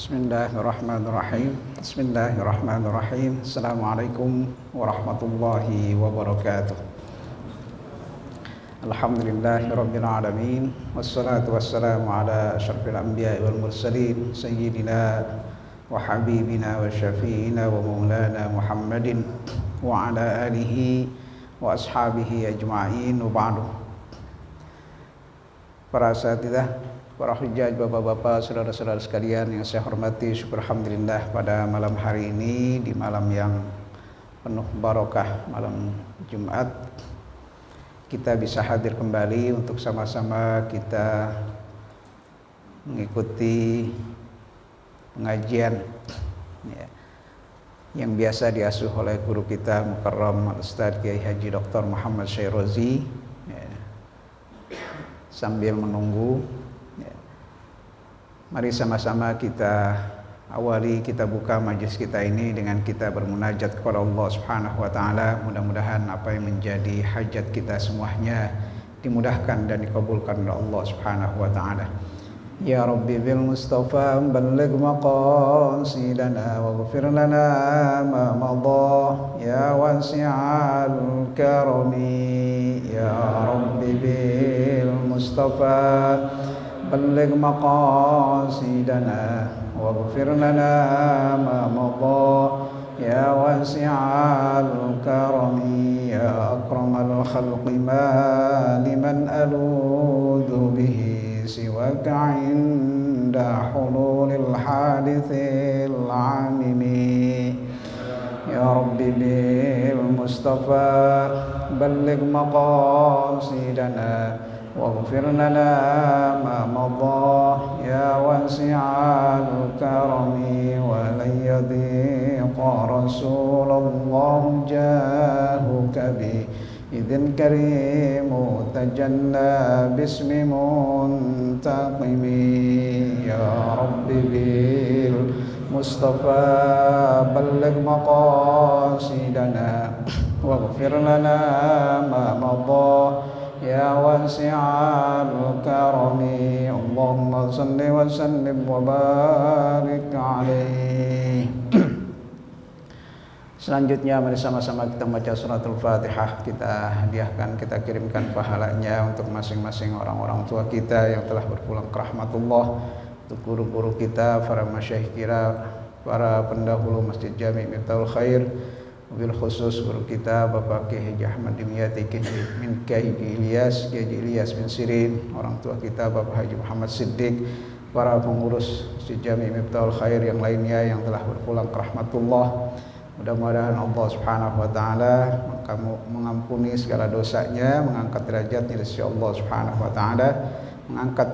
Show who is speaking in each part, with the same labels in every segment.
Speaker 1: Bismillahirrahmanirrahim. Bismillahirrahmanirrahim. Assalamualaikum warahmatullahi wabarakatuh. Alhamdulillahirabbil alamin. Wassalatu wassalamu ala asyrafil anbiya'i wal mursalin sayyidina wa habibina wa syafi'ina wa maulana Muhammadin wa ala alihi wa ashabihi ajma'in wa ba'du. Para asatidzah, para hujjaj, bapak-bapak, saudara-saudara sekalian yang saya hormati, syukur alhamdulillah pada malam hari ini, di malam yang penuh barokah, malam Jumat, kita bisa hadir kembali untuk sama-sama kita mengikuti pengajian yang biasa diasuh oleh guru kita Mukarram Ustaz Kiai Haji Dr. Muhammad Syairozi. Sambil menunggu, mari sama-sama kita awali, kita buka majlis kita ini dengan kita bermunajat kepada Allah Subhanahu wa taala. Mudah-mudahan apa yang menjadi hajat kita semuanya dimudahkan dan dikabulkan oleh Allah Subhanahu wa taala. Ya Rabbi bil Mustafa balligh maqasidana waghfir lana ma madha ya wasi'al karami. Ya Rabbi bil Mustafa balligh maqasidana waghfir lana ma madha ya wasi'al karami. Ya akramal khalqi ma liman aludhu bihi siwaka inda hululil hadithil amimi. Ya Rabbi bil Mustafa balligh maqasidana waghfir lana ma madha ya wasi'al karami. Wa lan yadhiqa Rasulullah jahuka bi idin karimu tajanna bismi muntaqimi. Ya Rabbi bil Mustafa balligh maqasidana waghfir lana ma madha ya wasi'al karami. Allahumma salli wa sallim wa barik alaihi. Selanjutnya mari sama-sama kita baca suratul Fatihah. Kita hadiahkan, kita kirimkan pahalanya untuk masing-masing orang-orang tua kita yang telah berpulang ke rahmatullah, untuk guru-guru kita, para masyayikh kita, para pendahulu Masjid Jami' Miftahul Khair, wabil khusus guru kita Bapak Kiai Haji Ahmad Dimyati min Kiai Ilyas, Kiai Ilyas bin Sirin, orang tua kita Bapak Haji Muhammad Siddiq, para pengurus Masjid Jami' Miftahul Khair yang lainnya yang telah berpulang ke rahmatullah. Mudah-mudahan Allah Subhanahu wa taala mengampuni segala dosanya, mengangkat derajatnya di sisi Allah Subhanahu wa taala, mengangkat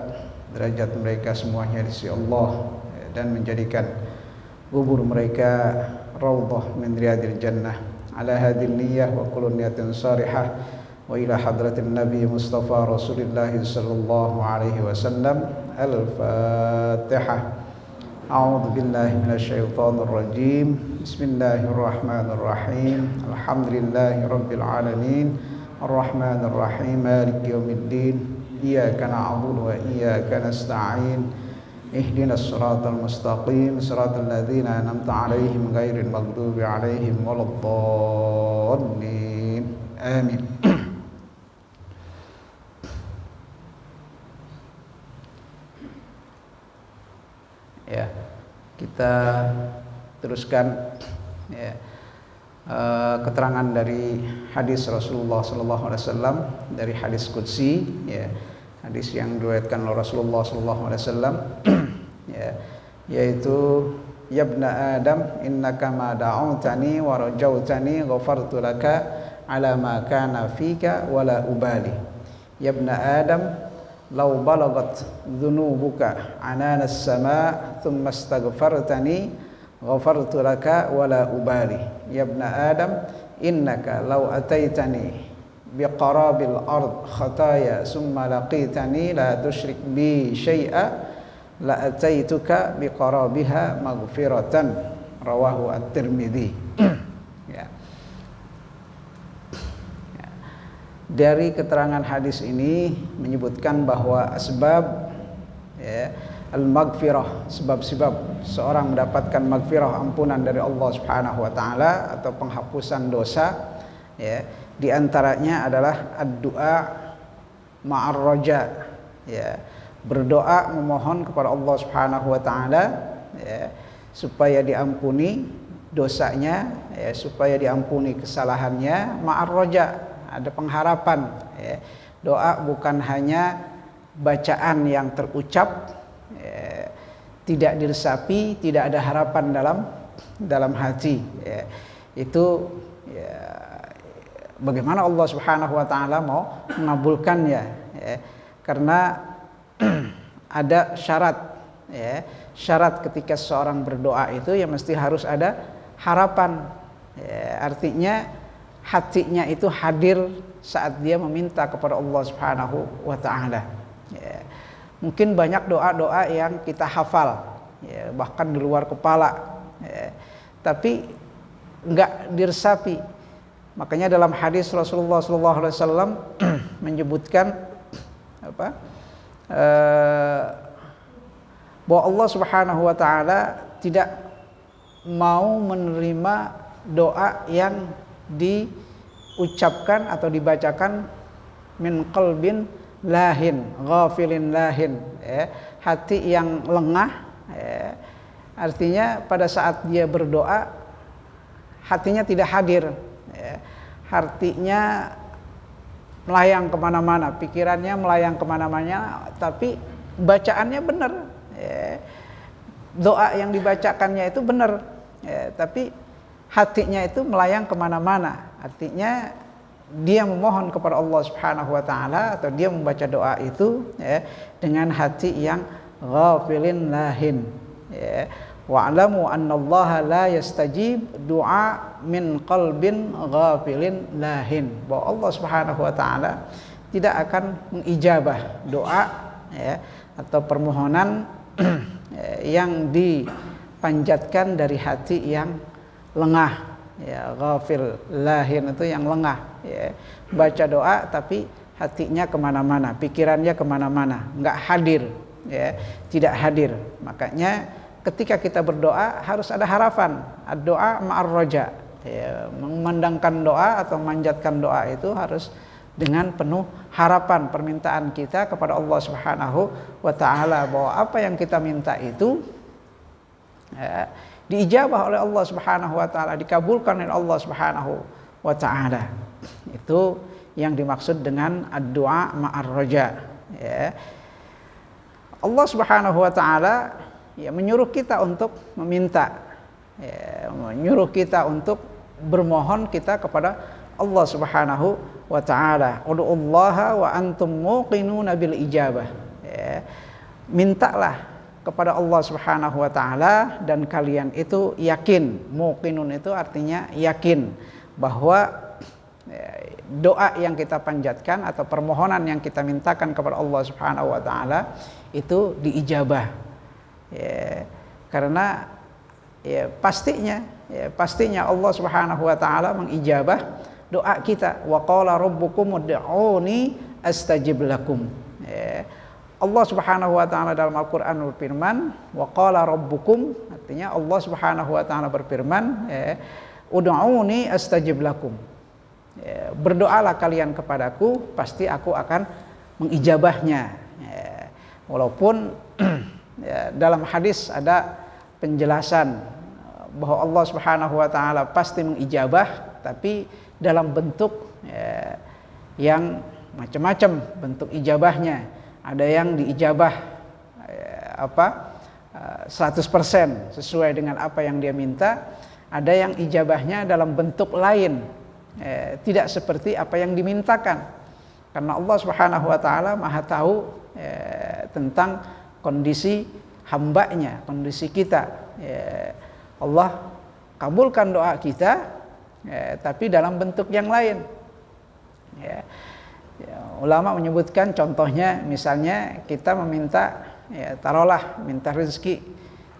Speaker 1: derajat mereka semuanya di sisi Allah, dan menjadikan kubur mereka raudhah min riyadil jannah. Ala hadhihi niyyah wa kullu niyatin salihah wa ila hadratin Nabi Mustafa Rasulullah sallallahu alaihi wasallam. Al-Fatihah. A'udzu billahi minasyaitonir rajim. Bismillahirrahmanirrahim. Alhamdulillahirabbil alamin. Arrahmanir rahim. Maliki yaumiddin. Iyyaka na'budu wa iyyaka nasta'in. Ihdinas siratal mustaqim. Siratal ladzina an'amta 'alaihim ghairil maghdubi 'alaihim waladdallin. Amin. Ya, kita teruskan keterangan dari hadis Rasulullah sallallahu alaihi wasallam, dari hadis qudsi, hadis yang diriwayatkan oleh Rasulullah sallallahu alaihi wasallam, yaitu ya ibna Adam innaka ma da'utani wa rajautani ghafartu laka ala ma kana fika wala ubali. Ya ibna Adam law balagat dhunubuka ananas sama thumma astaghfartani ghafartu laka wala ubali. Ya ibna Adam innaka law ataitani biqarabil ard khataya thumma laqitani la tusyrik bi syai'a la ataituka biqarabiha maghfiratan. Rawahu at-Tirmidzi. Dari keterangan hadis ini menyebutkan bahwa asbab al-maghfirah, sebab-sebab seorang mendapatkan maghfirah, ampunan dari Allah Subhanahu wa taala atau penghapusan dosa, ya. Di antaranya adalah ad-du'a ma'ar raja, ya. Berdoa memohon kepada Allah Subhanahu wa taala, ya, supaya diampuni dosanya, ya, supaya diampuni kesalahannya, ma'ar raja, ada pengharapan, ya. Doa bukan hanya bacaan yang terucap, ya, tidak diresapi, tidak ada harapan dalam hati, ya. Itu, ya, bagaimana Allah Subhanahu wa taala mau mengabulkannya, ya. Karena ada syarat, ya. Syarat ketika seorang berdoa itu ya mesti harus ada harapan, ya. Artinya hatinya itu hadir saat dia meminta kepada Allah Subhanahu wa taala, ya. Mungkin banyak doa-doa yang kita hafal, ya, bahkan di luar kepala, ya, tapi enggak diresapi. Makanya dalam hadis Rasulullah SAW menyebutkan apa? Bahwa Allah Subhanahu wa taala tidak mau menerima doa yang diucapkan atau dibacakan min qalbin lahin, ghafilin lahin, ya, hati yang lengah, ya. Artinya pada saat dia berdoa hatinya tidak hadir, ya. Hatinya melayang kemana-mana, pikirannya melayang kemana-mana, tapi bacaannya benar, ya. Doa yang dibacakannya itu benar, ya, tapi hatinya itu melayang kemana-mana. Artinya dia memohon kepada Allah Subhanahu wa taala atau dia membaca doa itu, ya, dengan hati yang ghafilin lahin, ya. Wa'lamu annallaha la yastajib du'a min qalbin ghafilin lahin. Bahwa Allah Subhanahu wa taala tidak akan mengijabah doa, ya, atau permohonan yang dipanjatkan dari hati yang lengah, ya. Ghafil lahin itu yang lengah, ya. Baca doa tapi hatinya kemana-mana, pikirannya kemana-mana, nggak hadir, ya, tidak hadir. Makanya ketika kita berdoa harus ada harapan, doa ma'ar raja, ya. Memandangkan doa atau memanjatkan doa itu harus dengan penuh harapan, permintaan kita kepada Allah Subhanahu wa taala bahwa apa yang kita minta itu, ya, diijabah oleh Allah Subhanahu wa taala, dikabulkan oleh Allah Subhanahu wa taala. Itu yang dimaksud dengan ad-du'a ma'ar raja, ya. Allah Subhanahu wa taala, ya, menyuruh kita untuk meminta, ya, menyuruh kita untuk bermohon kita kepada Allah Subhanahu wa taala. Ud'ullaha wa antum muqinuna bil ijabah, ya. Mintalah kepada Allah Subhanahu wa taala dan kalian itu yakin. Muqinun itu artinya yakin bahwa, ya, doa yang kita panjatkan atau permohonan yang kita mintakan kepada Allah Subhanahu wa taala itu diijabah, ya. Karena, ya, pastinya Allah Subhanahu wa taala mengijabah doa kita. Wa qala rabbukum ud'uni astajib lakum, ya. Allah Subhanahu wa taala dalam Al-Qur'an berfirman, wa qala rabbukum, artinya Allah Subhanahu wa taala berfirman, ya, ud'uni astajib lakum, ya, berdoalah kalian kepadaku, pasti aku akan mengijabahnya, ya. Walaupun ya, dalam hadis ada penjelasan bahwa Allah Subhanahu wa taala pasti mengijabah, tapi dalam bentuk, ya, yang macam-macam bentuk ijabahnya. Ada yang diijabah 100% sesuai dengan apa yang dia minta. Ada yang ijabahnya dalam bentuk lain, tidak seperti apa yang dimintakan. Karena Allah Subhanahu wa taala Maha tahu tentang kondisi hambanya, kondisi kita. Allah kabulkan doa kita, tapi dalam bentuk yang lain. Ulama menyebutkan contohnya, misalnya kita meminta, ya, taruhlah minta rezeki,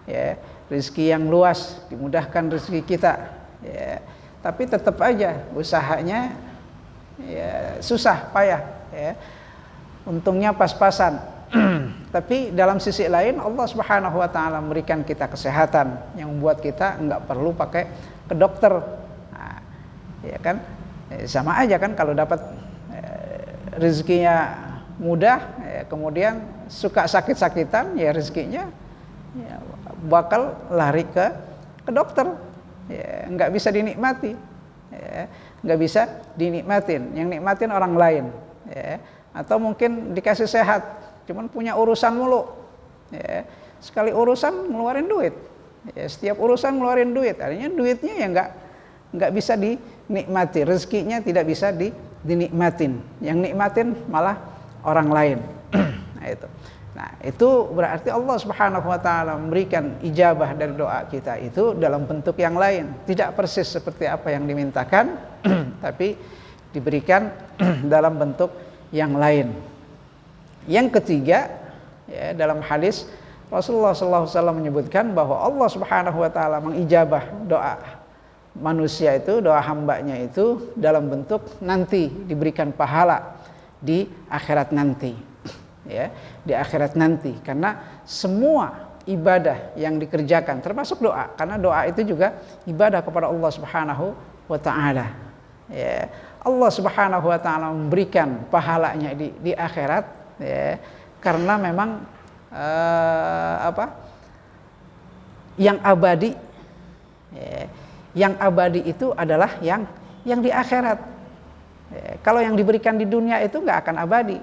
Speaker 1: ya, rezeki yang luas, dimudahkan rezeki kita, ya, tapi tetap aja usahanya, ya, susah payah, ya. Untungnya pas-pasan Tapi dalam sisi lain Allah Subhanahu wa taala memberikan kita kesehatan yang membuat kita enggak perlu pakai ke dokter. Nah, ya kan? Sama aja kan kalau dapat rezekinya mudah, kemudian suka sakit-sakitan, ya rezekinya ya, bakal lari ke dokter. Ya, nggak bisa dinikmati, ya, nggak bisa dinikmatin. Yang nikmatin orang lain, ya. Atau mungkin dikasih sehat, cuman punya urusan mulu. Ya. Sekali urusan ngeluarin duit, ya, setiap urusan ngeluarin duit, artinya duitnya ya nggak bisa dinikmati, rezekinya tidak bisa dinikmatin. Yang nikmatin malah orang lain. Nah, itu berarti Allah Subhanahu wa taala memberikan ijabah dari doa kita itu dalam bentuk yang lain, tidak persis seperti apa yang dimintakan, tapi diberikan dalam bentuk yang lain. Yang ketiga, ya, dalam hadis Rasulullah SAW menyebutkan bahwa Allah Subhanahu wa taala mengijabah doa manusia itu, doa hambanya itu dalam bentuk nanti diberikan pahala di akhirat nanti. Ya, di akhirat nanti, karena semua ibadah yang dikerjakan termasuk doa, karena doa itu juga ibadah kepada Allah Subhanahu wa taala. Ya, Allah Subhanahu wa taala memberikan pahalanya di akhirat, ya, karena memang yang abadi, ya, yang abadi itu adalah yang di akhirat. Ya, kalau yang diberikan di dunia itu nggak akan abadi.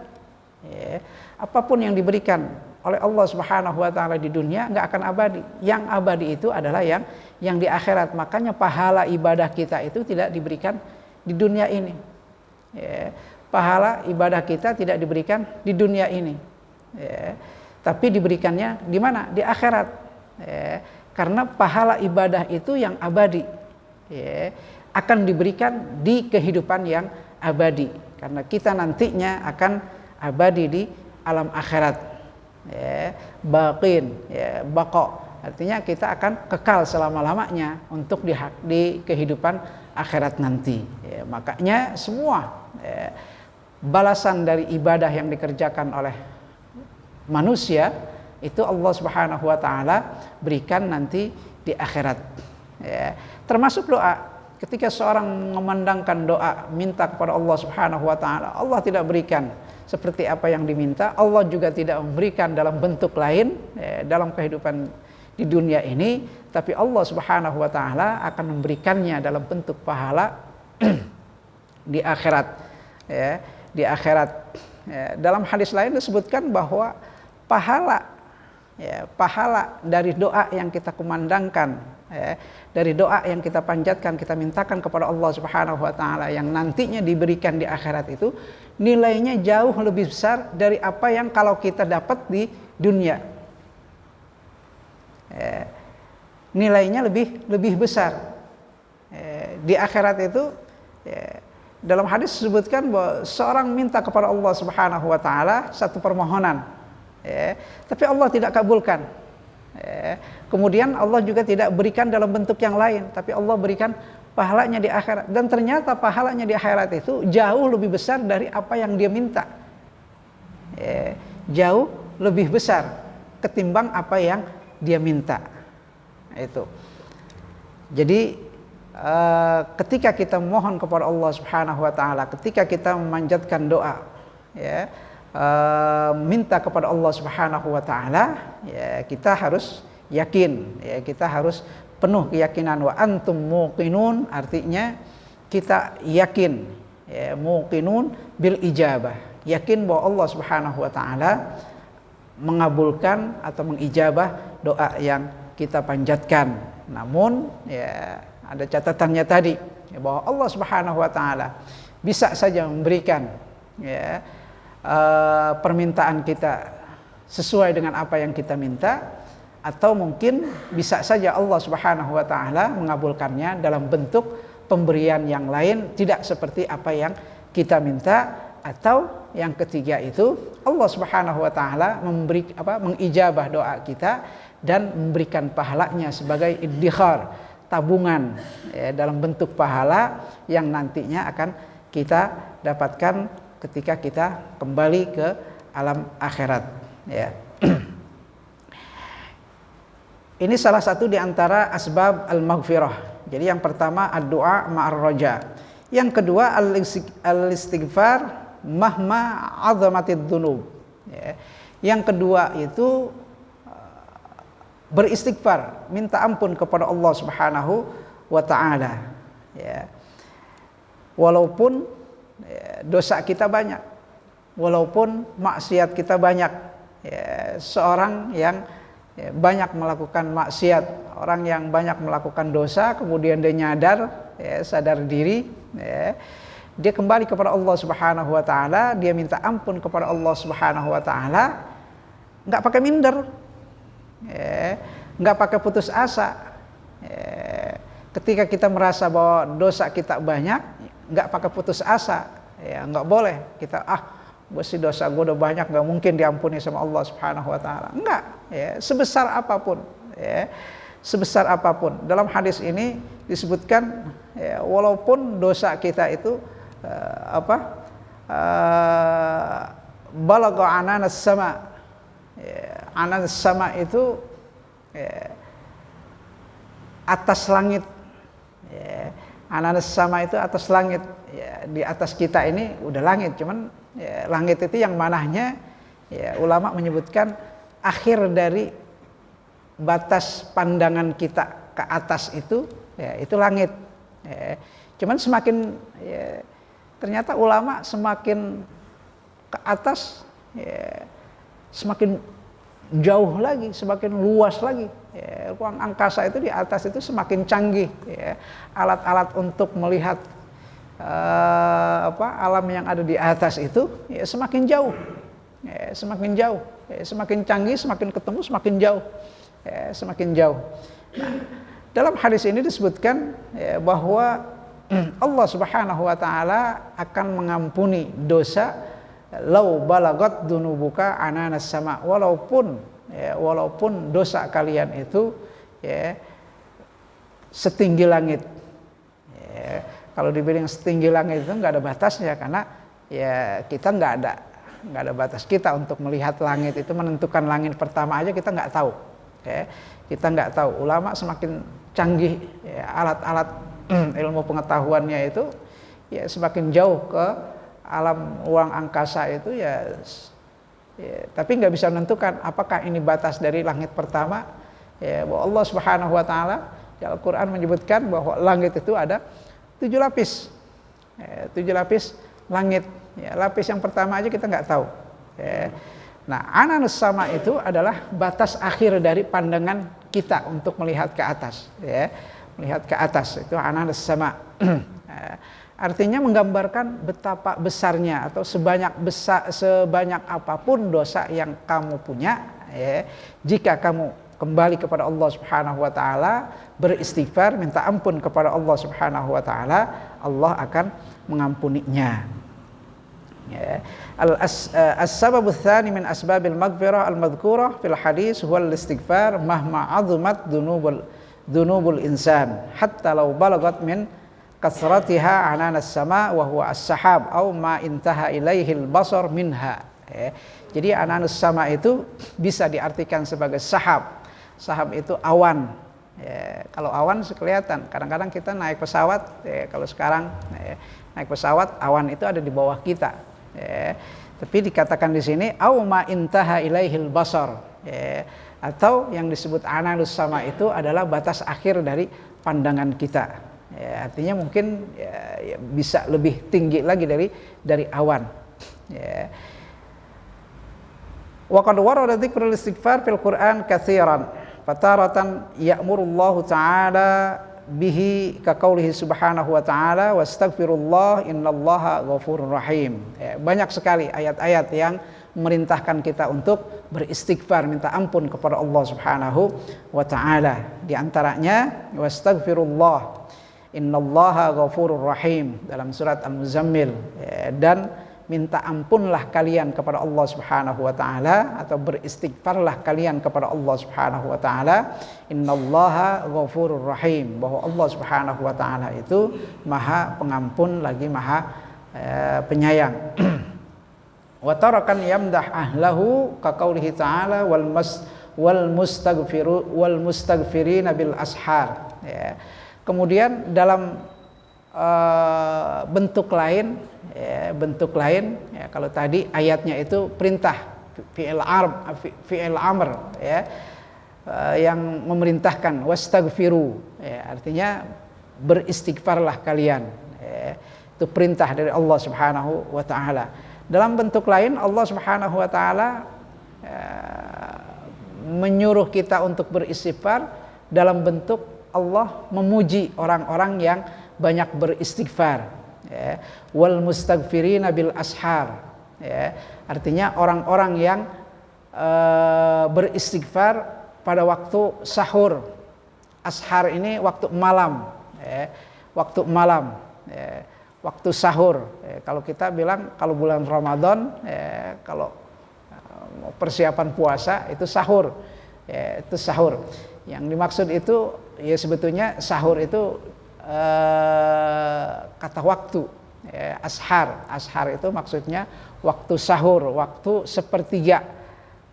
Speaker 1: Ya, apapun yang diberikan oleh Allah Subhanahu wa taala di dunia nggak akan abadi. Yang abadi itu adalah yang di akhirat. Makanya pahala ibadah kita itu tidak diberikan di dunia ini. Ya, pahala ibadah kita tidak diberikan di dunia ini. Ya, tapi diberikannya di mana? Di akhirat. Ya, karena pahala ibadah itu yang abadi. Ya, akan diberikan di kehidupan yang abadi. Karena kita nantinya akan abadi di alam akhirat, ya, baqin, ya, baqa, artinya kita akan kekal selama-lamanya untuk di kehidupan akhirat nanti. Ya, makanya semua, ya, balasan dari ibadah yang dikerjakan oleh manusia itu Allah Subhanahu wa taala berikan nanti di akhirat. Ya, termasuk doa. Ketika seorang memandangkan doa minta kepada Allah Subhanahu wa taala, Allah tidak berikan seperti apa yang diminta, Allah juga tidak memberikan dalam bentuk lain, ya, dalam kehidupan di dunia ini, tapi Allah Subhanahu wa taala akan memberikannya dalam bentuk pahala di akhirat, ya, di akhirat. Ya, dalam hadis lain disebutkan bahwa pahala, ya, pahala dari doa yang kita kumandangkan, ya, dari doa yang kita panjatkan, kita mintakan kepada Allah Subhanahu wa taala yang nantinya diberikan di akhirat itu nilainya jauh lebih besar dari apa yang kalau kita dapat di dunia. Nilainya lebih besar. Di akhirat itu, dalam hadis disebutkan bahwa seorang minta kepada Allah Subhanahu wa taala satu permohonan, tapi Allah tidak kabulkan. Kemudian Allah juga tidak berikan dalam bentuk yang lain, tapi Allah berikan pahalanya di akhirat, dan ternyata pahalanya di akhirat itu jauh lebih besar dari apa yang dia minta, jauh lebih besar ketimbang apa yang dia minta. Itu jadi ketika kita mohon kepada Allah Subhanahu wa taala, ketika kita memanjatkan doa, ya, minta kepada Allah Subhanahu wa taala, ya, kita harus yakin, ya, kita harus penuh keyakinan. Wa antum muqinun, artinya kita yakin, ya, muqinun bil ijabah, yakin bahwa Allah Subhanahu wa taala mengabulkan atau mengijabah doa yang kita panjatkan. Namun, ya, ada catatannya tadi, ya, bahwa Allah Subhanahu wa taala bisa saja memberikan, ya, permintaan kita sesuai dengan apa yang kita minta, atau mungkin bisa saja Allah Subhanahu wa taala mengabulkannya dalam bentuk pemberian yang lain, tidak seperti apa yang kita minta. Atau yang ketiga itu Allah Subhanahu wa taala mengijabah doa kita dan memberikan pahalanya sebagai iddikhar, tabungan, ya, dalam bentuk pahala yang nantinya akan kita dapatkan ketika kita kembali ke alam akhirat, ya. Ini salah satu di antara asbab al-maghfirah. Jadi yang pertama ad-du'a ma'ar raja. Yang kedua al-istighfar mahma 'azamatid dzunub. Ya. Yang kedua itu beristighfar, minta ampun kepada Allah Subhanahu wa taala. Ya. Walaupun dosa kita banyak, walaupun maksiat kita banyak. Ya, seorang yang banyak melakukan maksiat, orang yang banyak melakukan dosa, kemudian dia nyadar, sadar diri, dia kembali kepada Allah Subhanahu wa taala, dia minta ampun kepada Allah Subhanahu wa taala, enggak pakai minder, enggak pakai putus asa. Ketika kita merasa bahwa dosa kita banyak, enggak pakai putus asa, enggak boleh kita besi dosa gue udah banyak, nggak mungkin diampuni sama Allah Subhanahu wa taala. Enggak, sebesar apapun, sebesar apapun. Dalam hadis ini disebutkan walaupun dosa kita itu balagha ananas sama. Ananas sama itu atas langit. Ananas sama itu atas langit. Di atas kita ini udah langit, cuman langit itu yang manahnya ulama menyebutkan akhir dari batas pandangan kita ke atas itu langit. Cuman semakin ternyata ulama semakin ke atas semakin jauh lagi, semakin luas lagi. Ruang angkasa itu di atas itu semakin canggih. Alat-alat untuk melihat alam yang ada di atas itu semakin jauh, semakin jauh, semakin canggih, semakin ketemu semakin jauh, semakin jauh. Nah, dalam hadis ini disebutkan bahwa Allah Subhanahu wa taala akan mengampuni dosa lau balagat dunubuka ananas sama, walaupun dosa kalian itu setinggi langit. Kalau dibilang setinggi langit itu nggak ada batasnya, karena kita nggak ada batas kita untuk melihat langit itu, menentukan langit pertama aja kita nggak tahu. Kita nggak tahu. Ulama semakin canggih, alat-alat ilmu pengetahuannya itu semakin jauh ke alam ruang angkasa itu tapi nggak bisa menentukan apakah ini batas dari langit pertama. Bahwa Allah Subhanahu wa taala di Al-Qur'an menyebutkan bahwa langit itu ada 7 lapis. 7 lapis langit. Lapis yang pertama aja kita nggak tahu. Nah, ananas sama itu adalah batas akhir dari pandangan kita untuk melihat ke atas. Melihat ke atas itu ananas sama. Artinya menggambarkan betapa besarnya atau sebanyak apapun dosa yang kamu punya, jika kamu kembali kepada Allah Subhanahu wa taala, beristighfar, minta ampun kepada Allah Subhanahu wa taala, Allah akan mengampuninya. As-sabab ats-tsani min asbabil maghfirah al-madhkurah fil hadis huwa al-istighfar mahma 'azumat dzunubul insan hatta law balagat min kasratiha ananas sama wa huwa as-sahab aw ma intaha ilaihi al-basar minha. Jadi ananas sama itu bisa diartikan sebagai sahab. Sahab itu awan. Kalau awan kelihatan. Kadang-kadang kita naik pesawat, kalau sekarang naik pesawat, awan itu ada di bawah kita. Tapi dikatakan di sini aw ma intaha ilaihi al-basar. Atau yang disebut ananas sama itu adalah batas akhir dari pandangan kita. Artinya mungkin bisa lebih tinggi lagi dari awan. Wa qad warada dzikrul istighfar fil Qur'an katsiran. Fataratan ya'murullahu ta'ala bihi ka qaulihi subhanahu wa ta'ala wastaghfirullah innallaha ghafurur rahim. Banyak sekali ayat-ayat yang memerintahkan kita untuk beristighfar, minta ampun kepada Allah Subhanahu wa taala. Di antaranya wastaghfirullah innallaha ghafurur rahim dalam surat Al-Muzammil, dan minta ampunlah kalian kepada Allah Subhanahu wa taala atau beristighfarlah kalian kepada Allah Subhanahu wa taala, innallaha ghafurur rahim, bahwa Allah Subhanahu wa taala itu Maha Pengampun lagi Maha penyayang. Wa tarakan yamdah ahlahu ka qaulihi ta'ala wal mustaghfirina bil ashar. Ya. Kemudian dalam bentuk lain ya, kalau tadi ayatnya itu perintah fi'il amr ya, yang memerintahkan wastaghfiru ya, artinya beristighfarlah kalian ya, itu perintah dari Allah Subhanahu wa taala. Dalam bentuk lain Allah Subhanahu wa taala menyuruh kita untuk beristighfar dalam bentuk Allah memuji orang-orang yang banyak beristighfar ya. Wal mustaghfirina bil ashar ya. Artinya orang-orang yang beristighfar pada waktu sahur. Ashar ini waktu malam ya. Waktu malam ya. Waktu sahur ya. Kalau kita bilang kalau bulan Ramadan ya, kalau persiapan puasa itu sahur ya, itu sahur. Yang dimaksud itu ya sebetulnya sahur itu kata waktu ya, ashar itu maksudnya waktu sahur, waktu sepertiga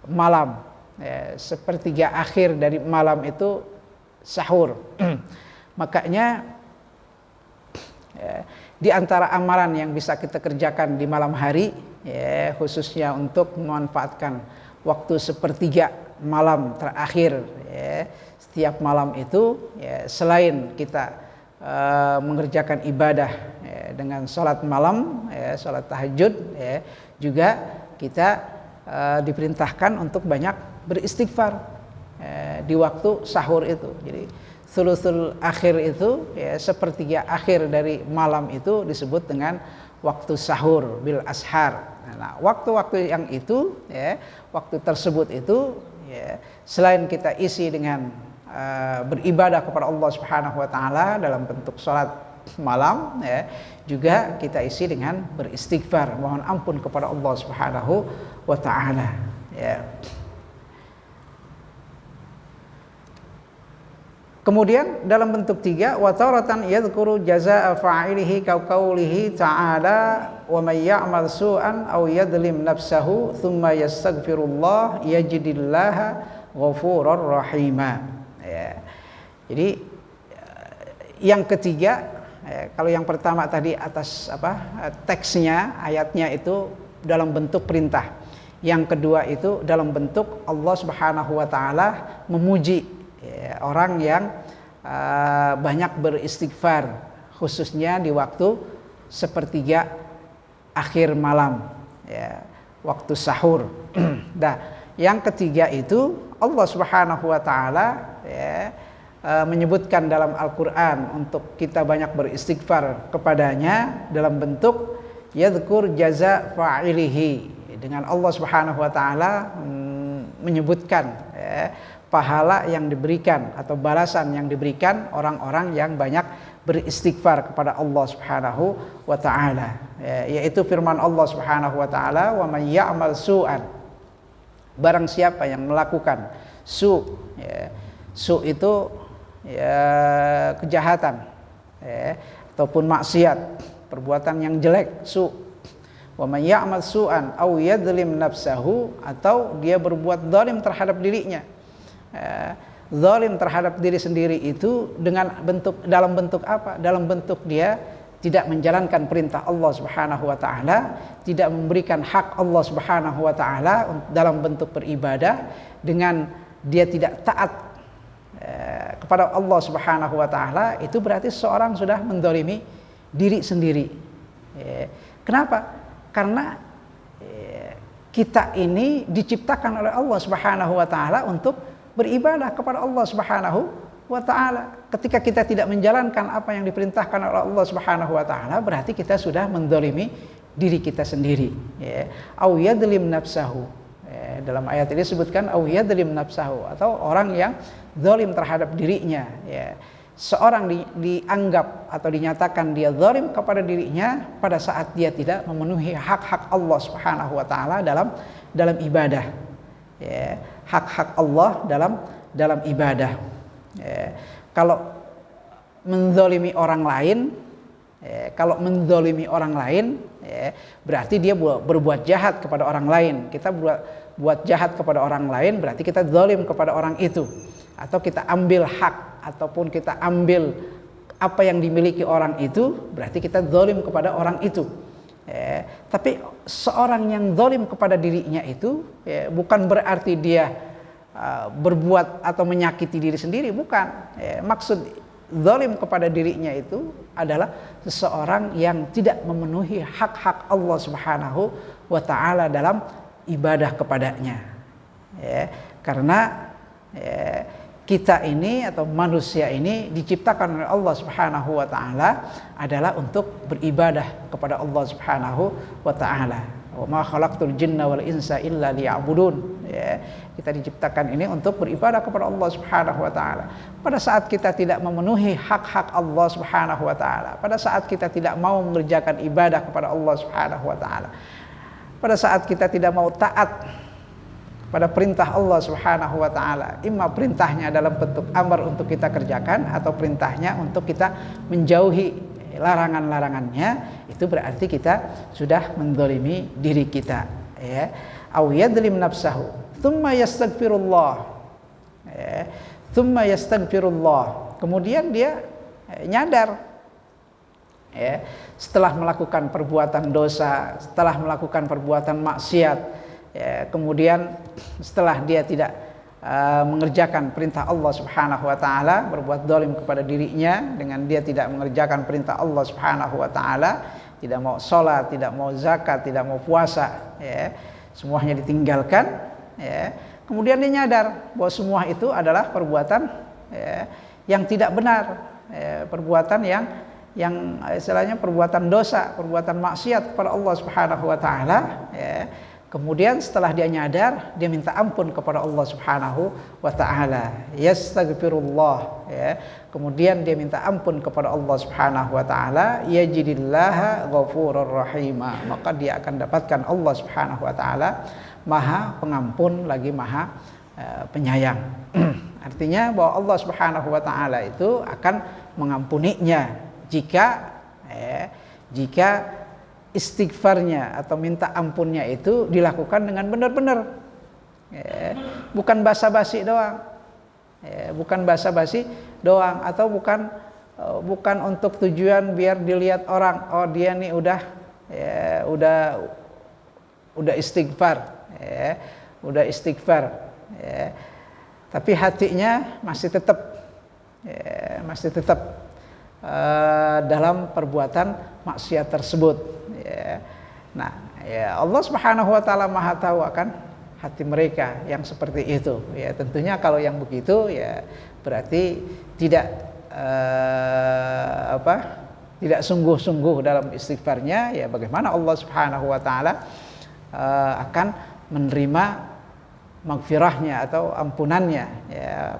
Speaker 1: malam ya, sepertiga akhir dari malam itu sahur. Makanya ya, di antara amalan yang bisa kita kerjakan di malam hari ya, khususnya untuk memanfaatkan waktu sepertiga malam terakhir ya, setiap malam itu ya, selain kita mengerjakan ibadah ya, dengan sholat malam ya, sholat tahajud ya, juga kita diperintahkan untuk banyak beristighfar ya, di waktu sahur itu. Jadi thuluthul akhir itu ya, sepertiga akhir dari malam itu disebut dengan waktu sahur bil ashar. Nah, waktu-waktu yang itu ya, waktu tersebut itu ya, selain kita isi dengan beribadah kepada Allah Subhanahu wa taala dalam bentuk salat malam ya, juga kita isi dengan beristighfar, mohon ampun kepada Allah Subhanahu wa taala ya. Kemudian dalam bentuk tiga, wa taratan yadhkuru jazaa'a fa'ilihi qaulihi ta'ala wa may ya'mal su'an aw yadhlim nafsahu thumma yastaghfirullah yajidillaha ghafurur rahima. Ya. Jadi yang ketiga ya, kalau yang pertama tadi atas teksnya ayatnya itu dalam bentuk perintah. Yang kedua itu dalam bentuk Allah Subhanahu wa taala memuji ya, orang yang banyak beristighfar khususnya di waktu sepertiga akhir malam ya, waktu sahur. Nah, yang ketiga itu Allah Subhanahu wa taala ya, menyebutkan dalam Al-Qur'an untuk kita banyak beristighfar kepadanya dalam bentuk yadhkur jaza fa'ilihi, dengan Allah Subhanahu wa taala menyebutkan ya, pahala yang diberikan atau balasan yang diberikan orang-orang yang banyak beristighfar kepada Allah Subhanahu wa taala ya, yaitu firman Allah Subhanahu wa taala wa may ya'mal su'an, barang siapa yang melakukan ya, itu ya, kejahatan ya, ataupun maksiat, perbuatan yang jelek, wa may ya'mal su'an aw yadhlim nafsahu, atau dia berbuat zalim terhadap dirinya. Zalim terhadap diri sendiri itu dalam bentuk apa? Dalam bentuk dia tidak menjalankan perintah Allah Subhanahu wa taala, tidak memberikan hak Allah Subhanahu wa taala dalam bentuk beribadah, dengan dia tidak taat kepada Allah Subhanahu wa taala, itu berarti seorang sudah menzalimi diri sendiri. Kenapa? Karena kita ini diciptakan oleh Allah Subhanahu wa taala untuk beribadah kepada Allah Subhanahu wa taala. Ketika kita tidak menjalankan apa yang diperintahkan oleh Allah Subhanahu wa taala, berarti kita sudah menzalimi diri kita sendiri ya. Au yadlim nafsahu. Dalam ayat ini disebutkan au yadlim nafsahu, atau orang yang zalim terhadap dirinya ya. Seorang dianggap atau dinyatakan dia zalim kepada dirinya pada saat dia tidak memenuhi hak-hak Allah Subhanahu wa taala dalam ibadah ya. Hak-hak Allah dalam ibadah ya. Kalau menzalimi orang lain ya, berarti dia berbuat jahat kepada orang lain. Kita buat jahat kepada orang lain, berarti kita zalim kepada orang itu, atau kita ambil hak ataupun kita ambil apa yang dimiliki orang itu, berarti kita zalim kepada orang itu. Tapi seorang yang zalim kepada dirinya itu bukan berarti dia berbuat atau menyakiti diri sendiri, bukan. Maksud zalim kepada dirinya itu adalah seseorang yang tidak memenuhi hak-hak Allah Subhanahu wa taala dalam ibadah kepadanya. Karena kita ini atau manusia ini diciptakan oleh Allah Subhanahu wa taala adalah untuk beribadah kepada Allah Subhanahu wa taala. Wa ma khalaqtul jinna wal insa illa liya'budun. Kita diciptakan ini untuk beribadah kepada Allah Subhanahu wa taala. Pada saat kita tidak memenuhi hak-hak Allah Subhanahu wa taala, pada saat kita tidak mau mengerjakan ibadah kepada Allah Subhanahu wa taala, pada saat kita tidak mau taat pada perintah Allah Subhanahu wa taala, imma perintahnya dalam bentuk amar untuk kita kerjakan atau perintahnya untuk kita menjauhi larangan-larangannya, itu berarti kita sudah menzalimi diri kita, aw yadlim nafsahu thumma yastaghfirullah, thumma yastaghfirullah, kemudian dia nyadar setelah melakukan perbuatan dosa, setelah melakukan perbuatan maksiat, kemudian setelah dia tidak mengerjakan perintah Allah Subhanahu wa taala, berbuat zalim kepada dirinya dengan dia tidak mengerjakan perintah Allah Subhanahu wa taala, tidak mau sholat, tidak mau zakat, tidak mau puasa, semuanya ditinggalkan, kemudian dia nyadar bahwa semua itu adalah perbuatan yang tidak benar, perbuatan yang istilahnya perbuatan dosa, perbuatan maksiat kepada Allah Subhanahu wa taala. Kemudian setelah dia nyadar, dia minta ampun kepada Allah Subhanahu wa taala. Yastaghfirullah, kemudian dia minta ampun kepada Allah Subhanahu wa taala, yajidillaha ghafurur rahima, maka dia akan dapatkan Allah Subhanahu wa taala Maha Pengampun lagi Maha Penyayang. Artinya bahwa Allah Subhanahu wa taala itu akan mengampuninya jika istighfarnya atau minta ampunnya itu dilakukan dengan benar-benar, bukan basa-basi doang, bukan basa-basi doang, atau bukan untuk tujuan biar dilihat orang, oh dia nih udah istighfar, tapi hatinya masih tetap dalam perbuatan maksiat tersebut. Nah, Allah Subhanahu wa taala Maha tahu akan hati mereka yang seperti itu. Tentunya kalau yang begitu berarti tidak sungguh-sungguh dalam istighfarnya. Bagaimana Allah Subhanahu wa taala akan menerima magfirahnya atau ampunannya,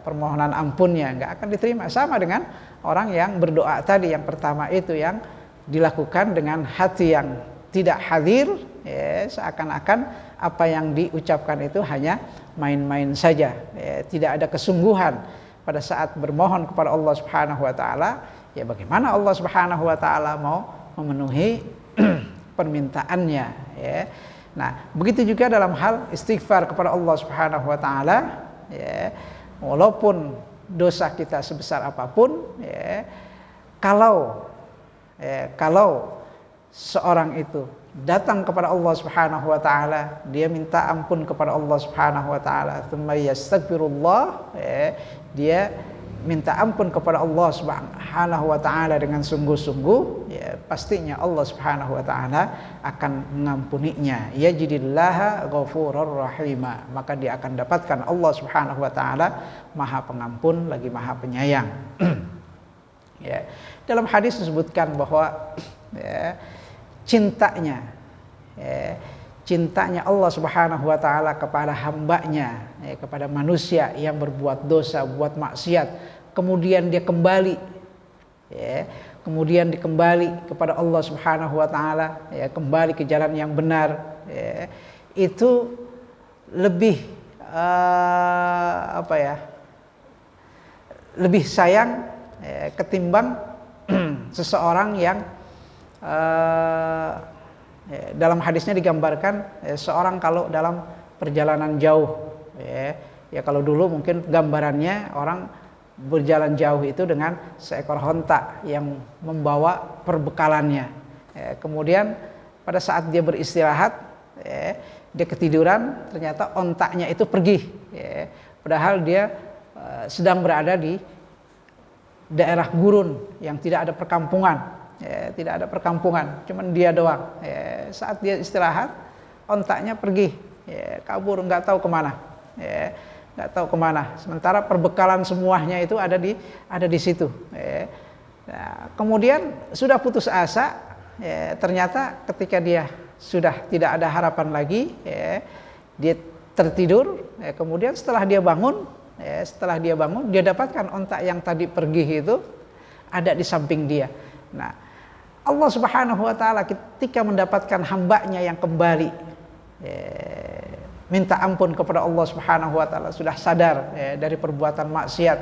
Speaker 1: permohonan ampunnya nggak akan diterima. Sama dengan orang yang berdoa tadi yang pertama itu, yang dilakukan dengan hati yang tidak hadir, seakan-akan apa yang diucapkan itu hanya main-main saja, tidak ada kesungguhan pada saat bermohon kepada Allah Subhanahu wa taala. Bagaimana Allah Subhanahu wa taala mau memenuhi permintaannya, Nah, begitu juga dalam hal istighfar kepada Allah Subhanahu wa taala, walaupun dosa kita sebesar apapun, kalau seorang itu datang kepada Allah Subhanahu wa taala, dia minta ampun kepada Allah Subhanahu wa taala, tsumma yastaghfirullah, dia minta ampun kepada Allah Subhanahu wa taala dengan sungguh-sungguh, pastinya Allah Subhanahu wa taala akan mengampuninya. Yajidillaha ghafurur rahima, maka dia akan dapatkan Allah Subhanahu wa taala Maha Pengampun lagi Maha Penyayang. Dalam hadis disebutkan bahwa cintanya Allah Subhanahu wa taala kepada hambanya, kepada manusia yang berbuat dosa, buat maksiat, kemudian dia kembali kepada Allah Subhanahu wa taala, kembali ke jalan yang benar, itu lebih lebih sayang ketimbang seseorang yang dalam hadisnya digambarkan seorang kalau dalam perjalanan jauh. Ya kalau dulu mungkin gambarannya orang berjalan jauh itu dengan seekor onta yang membawa perbekalannya. Kemudian pada saat dia beristirahat, dia ketiduran, ternyata ontanya itu pergi. Padahal dia sedang berada di daerah gurun yang tidak ada perkampungan. Tidak ada perkampungan, cuman dia doang. Saat dia istirahat, ontanya pergi, kabur, nggak tahu kemana. Nggak tahu kemana. Sementara perbekalan semuanya itu ada di situ. Nah, kemudian sudah putus asa, ternyata ketika dia sudah tidak ada harapan lagi, dia tertidur. Kemudian setelah dia bangun, dia dapatkan onta yang tadi pergi itu ada di samping dia. Nah, Allah Subhanahu wa taala ketika mendapatkan hambanya yang kembali minta ampun kepada Allah Subhanahu wa taala, sudah sadar dari perbuatan maksiat,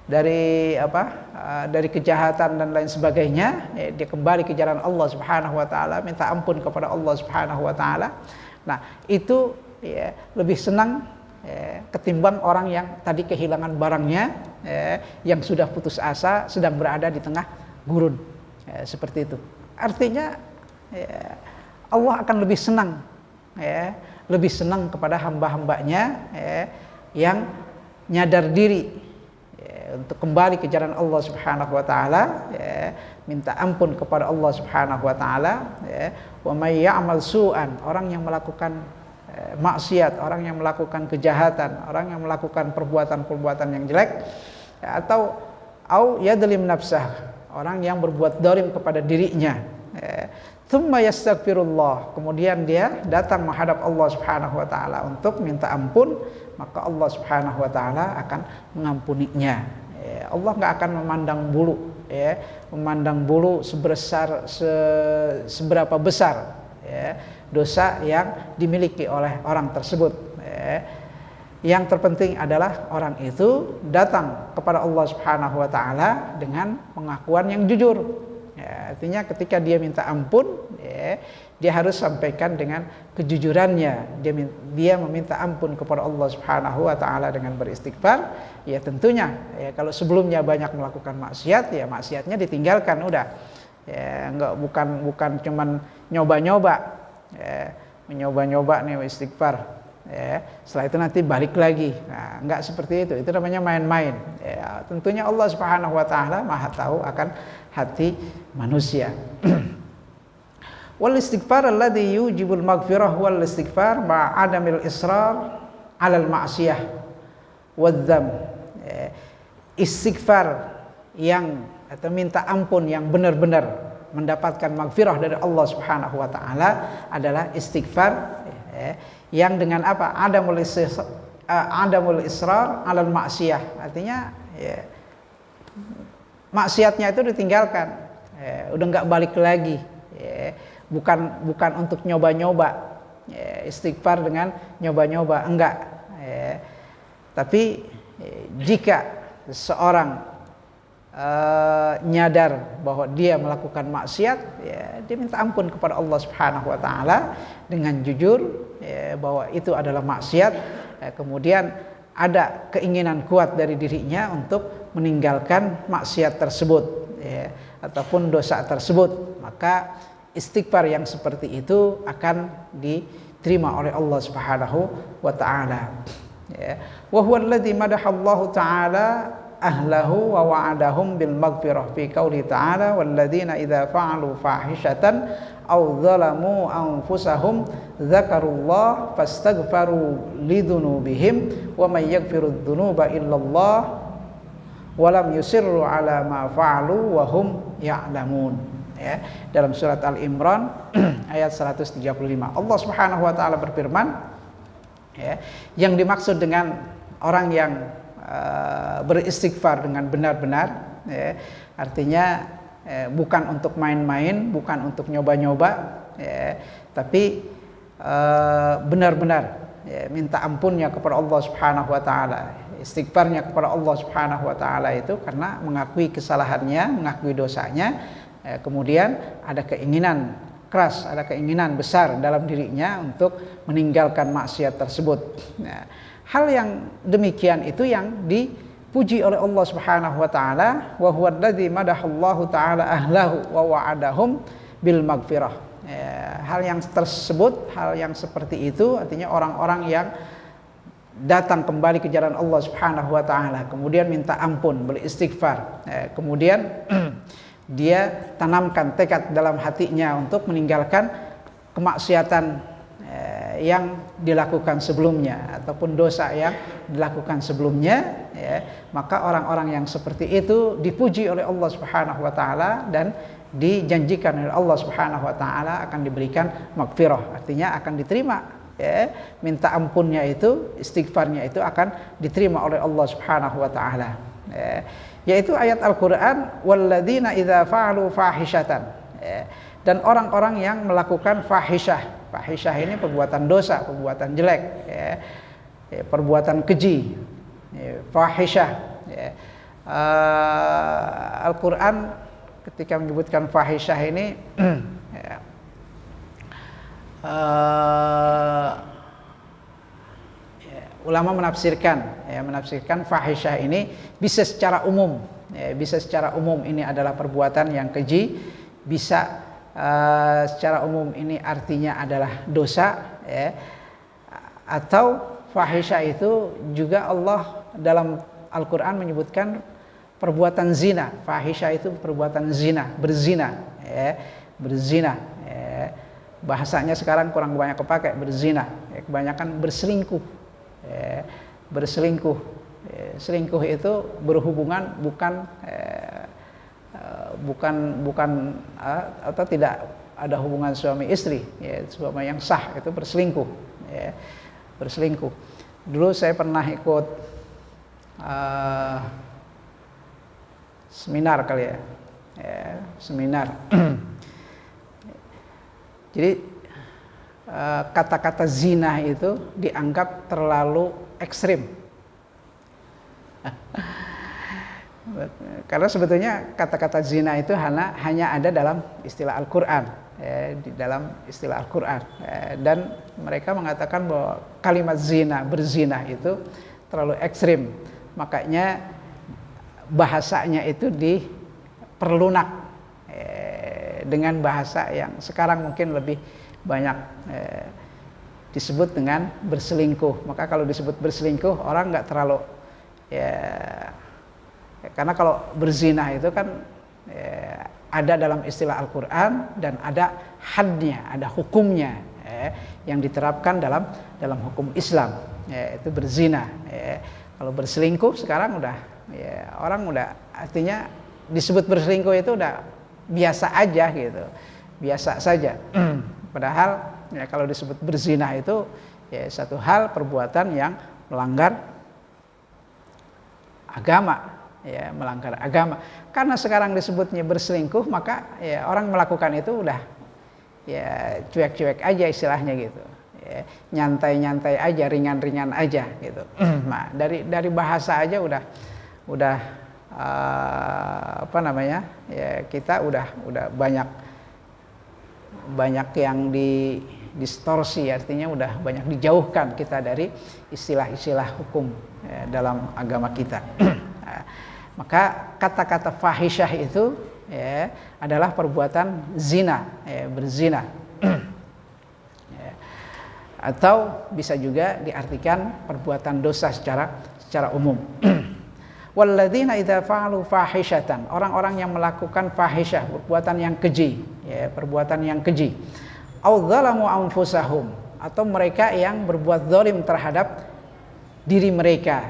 Speaker 1: dari kejahatan dan lain sebagainya, dia kembali ke jalan Allah Subhanahu wa taala, minta ampun kepada Allah Subhanahu wa taala. Nah, itu lebih senang ketimbang orang yang tadi kehilangan barangnya, yang sudah putus asa, sedang berada di tengah gurun, seperti itu. Artinya Allah akan lebih senang, lebih senang kepada hamba-hambanya yang nyadar diri untuk kembali ke jalan Allah Subhanahu wa taala, minta ampun kepada Allah Subhanahu wa taala. Wa may ya'mal su'an, orang yang melakukan maksiat, orang yang melakukan kejahatan, orang yang melakukan perbuatan-perbuatan yang jelek, atau au yadlim nafsah, orang yang berbuat dolim kepada dirinya, thumma yastaghfirullah, kemudian dia datang menghadap Allah Subhanahu wa taala untuk minta ampun, maka Allah Subhanahu wa taala akan mengampuninya. Allah enggak akan memandang bulu seberapa besar dosa yang dimiliki oleh orang tersebut. Yang terpenting adalah orang itu datang kepada Allah Subhanahu wa taala dengan pengakuan yang jujur. Artinya ketika dia minta ampun, dia harus sampaikan dengan kejujurannya. Dia meminta ampun kepada Allah Subhanahu wa taala dengan beristighfar. Ya tentunya, kalau sebelumnya banyak melakukan maksiat, ya maksiatnya ditinggalkan udah. Enggak, bukan cuman nyoba-nyoba, menyoba-nyoba nih istighfar. Setelah itu nanti balik lagi. Nah, enggak seperti itu namanya main-main. Tentunya Allah Subhanahu wa taala Maha tahu akan hati manusia. Wal istighfar alladhi yujibul maghfirah wal istighfar ma'adamil israr 'alal ma'siyah wadzam. Istighfar yang atau minta ampun yang benar-benar mendapatkan maghfirah dari Allah Subhanahu wa taala adalah istighfar yang dengan apa? Adamul israr 'alal ma'siyah. Artinya maksiatnya itu ditinggalkan, udah nggak balik lagi. Bukan untuk nyoba-nyoba, istighfar dengan nyoba-nyoba, enggak. Tapi jika seorang nyadar bahwa dia melakukan maksiat, dia minta ampun kepada Allah Subhanahu wa taala dengan jujur bahwa itu adalah maksiat, kemudian ada keinginan kuat dari dirinya untuk meninggalkan maksiat tersebut ataupun dosa tersebut, maka istighfar yang seperti itu akan diterima oleh Allah Subhanahu wa taala. Wa huwa alladzi madahallahu taala ahlahu wa wa'adahum bil maghfirah fi qouli ta'ala walladzina idza fa'alu fahishatan aw dzalamu anfusahum dzakarullah fastaghfaru lidzunubihim wa may yaghfirudz dzunuba illallah wa lam yusirru ala ma fa'alu wa hum ya'lamun. Dalam surat Al-Imran ayat 135 Allah Subhanahu wa taala berfirman, yang dimaksud dengan orang yang beristighfar dengan benar-benar, artinya bukan untuk main-main, bukan untuk nyoba-nyoba, tapi benar-benar minta ampunnya kepada Allah Subhanahu wa taala. Istighfarnya kepada Allah Subhanahu wa taala itu karena mengakui kesalahannya, mengakui dosanya, kemudian ada keinginan keras, ada keinginan besar dalam dirinya untuk meninggalkan maksiat tersebut. Nah, hal yang demikian itu yang dipuji oleh Allah Subhanahu wa taala, wa huwa alladzi madahallahu taala ahlahu wa wa'adahum bil maghfirah. Hal yang tersebut, hal yang seperti itu artinya orang-orang yang datang kembali ke jalan Allah Subhanahu wa taala, kemudian minta ampun, beristighfar, kemudian dia tanamkan tekad dalam hatinya untuk meninggalkan kemaksiatan yang dilakukan sebelumnya ataupun dosa yang dilakukan sebelumnya, maka orang-orang yang seperti itu dipuji oleh Allah Subhanahu wa taala dan dijanjikan oleh Allah Subhanahu wa taala akan diberikan maghfirah, artinya akan diterima. Minta ampunnya itu, istighfarnya itu akan diterima oleh Allah Subhanahu wa taala. Yaitu ayat Al-Qur'an, walladzina idza fa'alu fahishatan. Dan orang-orang yang melakukan fahisyah. Fahisyah ini perbuatan dosa, perbuatan jelek, perbuatan keji. Fahisyah. Al-Qur'an ketika menyebutkan fahisyah ini ulama menafsirkan fahisyah ini bisa secara umum, ini adalah perbuatan yang keji, bisa secara umum ini artinya adalah dosa, atau fahisyah itu juga Allah dalam Al-Quran menyebutkan perbuatan zina. Fahisyah itu perbuatan zina, berzina, bahasanya sekarang kurang banyak kepakai berzina, kebanyakan berselingkuh. Selingkuh itu berhubungan bukan atau tidak ada hubungan suami istri, suami yang sah itu berselingkuh. Berselingkuh. Dulu saya pernah ikut seminar kali ya, seminar. Jadi kata-kata zina itu dianggap terlalu ekstrim. Karena sebetulnya kata-kata zina itu hanya ada dalam istilah Al-Quran, di dalam istilah Al-Quran, dan mereka mengatakan bahwa kalimat zina, berzina itu terlalu ekstrim, makanya bahasanya itu diperlunak dengan bahasa yang sekarang mungkin lebih banyak disebut dengan berselingkuh. Maka kalau disebut berselingkuh orang nggak terlalu karena kalau berzina itu kan ada dalam istilah Al-Quran dan ada hadnya, ada hukumnya yang diterapkan dalam hukum Islam, itu berzina. Kalau berselingkuh sekarang orang udah artinya disebut berselingkuh itu udah biasa aja gitu, biasa saja. Padahal kalau disebut berzina itu satu hal perbuatan yang melanggar agama, melanggar agama. Karena sekarang disebutnya berselingkuh, maka orang melakukan itu udah cuek-cuek aja istilahnya gitu, nyantai-nyantai aja, ringan-ringan aja gitu. Nah, dari bahasa aja udah kita udah banyak yang distorsi, artinya udah banyak dijauhkan kita dari istilah-istilah hukum dalam agama kita. Maka kata-kata fahisyah itu adalah perbuatan zina, berzina. Atau bisa juga diartikan perbuatan dosa secara umum. Walladzina idza fa'alu fahishatan, orang-orang yang melakukan fahisyah, perbuatan yang keji, perbuatan yang keji. Au dzalamu anfusahum, atau mereka yang berbuat zalim terhadap diri mereka.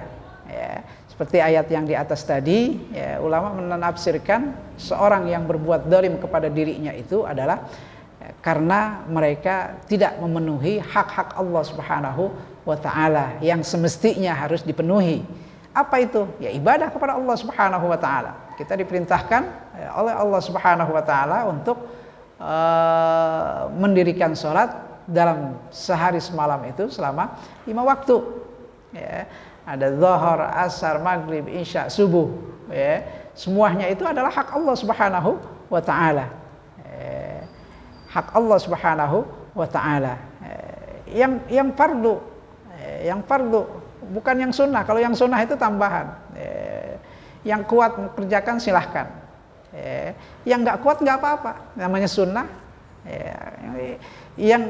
Speaker 1: Seperti ayat yang di atas tadi, ulama menafsirkan seorang yang berbuat zalim kepada dirinya itu adalah karena mereka tidak memenuhi hak-hak Allah Subhanahu wa taala yang semestinya harus dipenuhi. Apa itu? Ya ibadah kepada Allah Subhanahu wa taala. Kita diperintahkan oleh Allah Subhanahu wa taala untuk mendirikan sholat dalam sehari semalam itu selama 5 waktu. Ada zuhur, asar, maghrib, isya, subuh. Semuanya itu adalah hak Allah Subhanahu wa taala. hak Allah Subhanahu wa taala. Yang fardu bukan yang sunnah. Kalau yang sunnah itu tambahan. Yang kuat mengerjakan silahkan. Yang nggak kuat nggak apa-apa. Namanya sunnah. Yang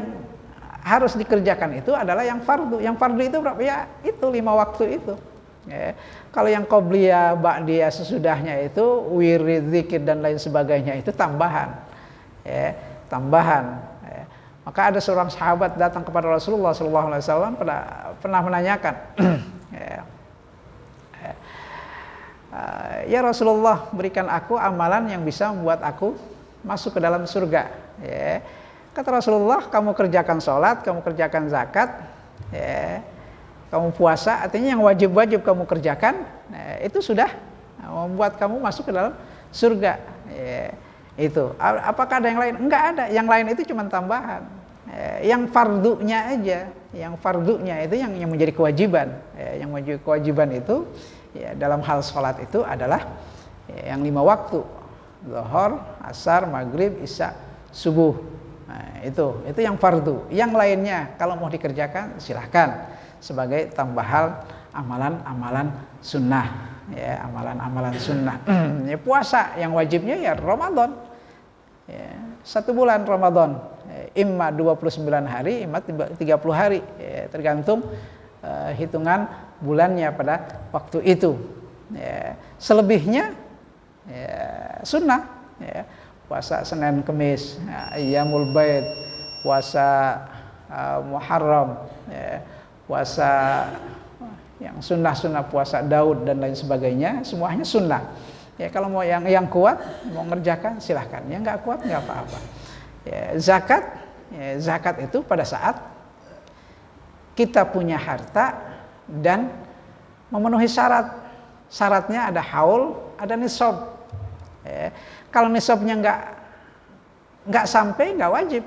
Speaker 1: harus dikerjakan itu adalah yang fardu. Yang fardu itu berapa? Ya itu 5 waktu itu. Kalau yang qobliyah, ba'diyah sesudahnya itu wirid, zikir dan lain sebagainya itu tambahan. Tambahan. Maka ada seorang sahabat datang kepada Rasulullah SAW pernah menanyakan, ya Rasulullah, berikan aku amalan yang bisa membuat aku masuk ke dalam surga. Kata Rasulullah, kamu kerjakan sholat, kamu kerjakan zakat, kamu puasa, artinya yang wajib-wajib kamu kerjakan, itu sudah membuat kamu masuk ke dalam surga. Itu. Apakah ada yang lain? Enggak ada. Yang lain itu cuma tambahan. Yang fardunya aja. Yang fardunya itu yang menjadi kewajiban. Yang menjadi kewajiban itu dalam hal sholat itu adalah yang 5 waktu. Zuhur, asar, maghrib, isya, subuh. Nah, itu yang fardu. Yang lainnya kalau mau dikerjakan silahkan sebagai tambahan amalan-amalan sunnah. Amalan-amalan sunnah. Puasa yang wajibnya ya Ramadan. 1 bulan Ramadan. Imma 29 hari, imma 30 hari. Tergantung hitungan bulannya pada waktu itu. Selebihnya sunnah. Puasa Senin Kemis, Ayyamul Bait, puasa Muharram, puasa yang sunnah-sunnah, puasa Daud dan lain sebagainya, semuanya sunnah. Kalau mau yang kuat mau ngerjakan silahkan, yang nggak kuat nggak apa-apa. Zakat itu pada saat kita punya harta dan memenuhi syaratnya ada haul, ada nisab. Kalau nisabnya nggak sampai nggak wajib.